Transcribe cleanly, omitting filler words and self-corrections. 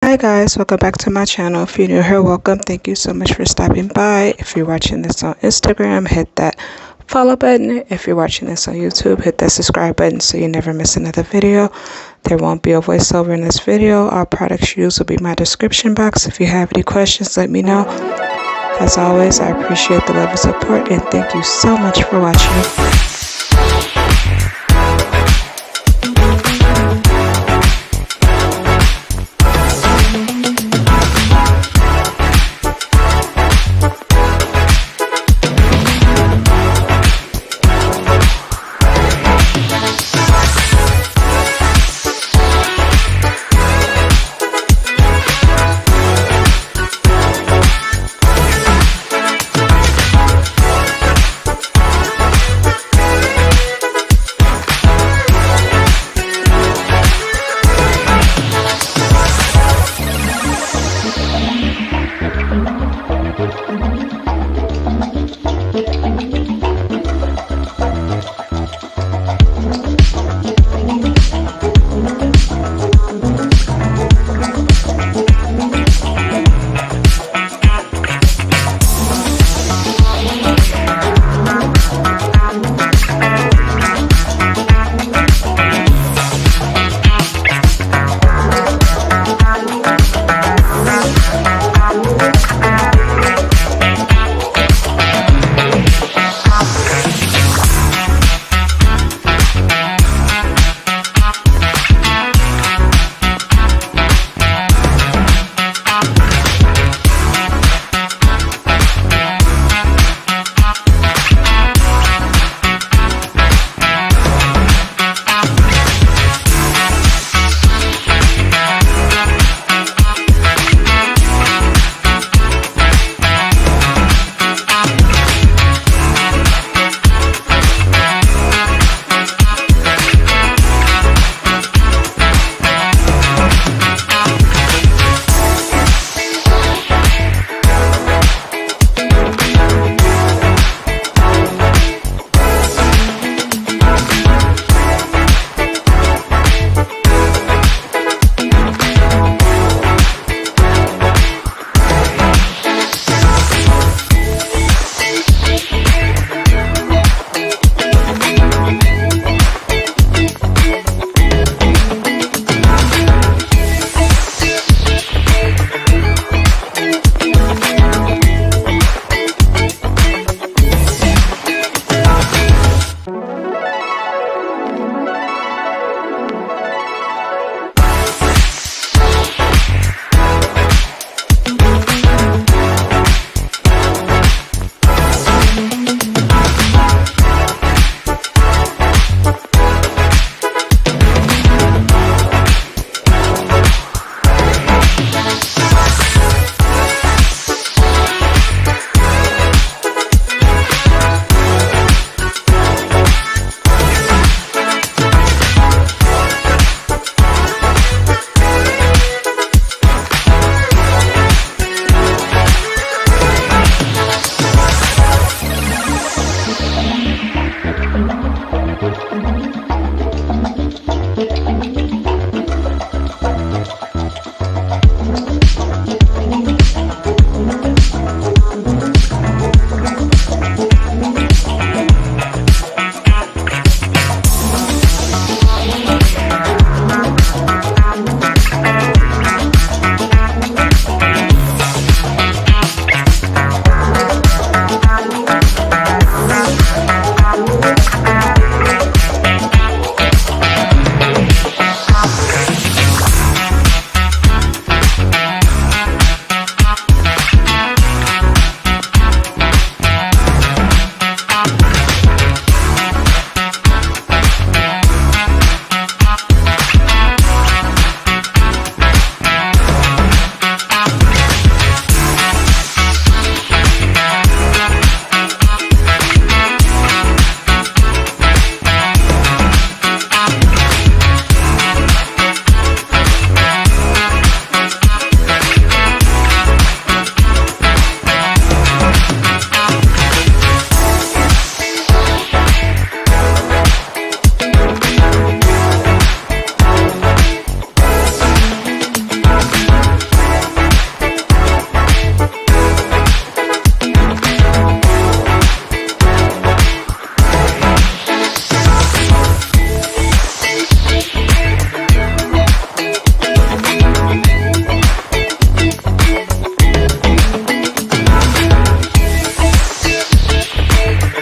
Hi guys, welcome back to my channel. If you're new here, welcome. Thank you so much for stopping by. If you're watching this on Instagram, hit that follow button. If you're watching this on YouTube, hit that subscribe button so you never miss another video. There won't be a voiceover in this video. All products used will be in my description box. If you have any questions, let me know. As always, I appreciate the love and support and thank you so much for watching.